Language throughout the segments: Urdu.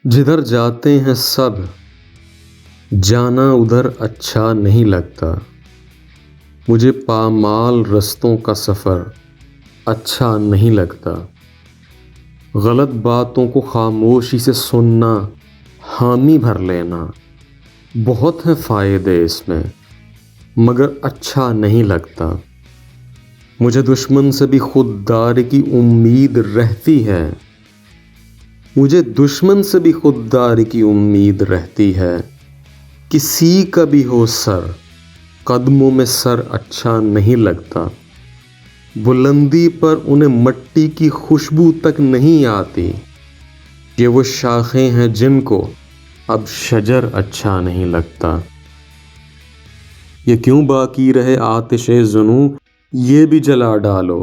جدھر جاتے ہیں سب جانا ادھر اچھا نہیں لگتا، مجھے پامال رستوں کا سفر اچھا نہیں لگتا، غلط باتوں کو خاموشی سے سننا، حامی بھر لینا، بہت ہیں فائدے اس میں مگر اچھا نہیں لگتا، مجھے دشمن سے بھی خودداری کی امید رہتی ہے، مجھے دشمن سے بھی خودداری کی امید رہتی ہے، کسی کا بھی ہو سر قدموں میں سر اچھا نہیں لگتا، بلندی پر انہیں مٹی کی خوشبو تک نہیں آتی، یہ وہ شاخیں ہیں جن کو اب شجر اچھا نہیں لگتا، یہ کیوں باقی رہے آتش جنوں یہ بھی جلا ڈالو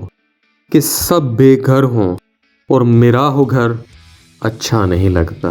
کہ سب بے گھر ہوں اور میرا ہو گھر اچھا نہیں لگتا۔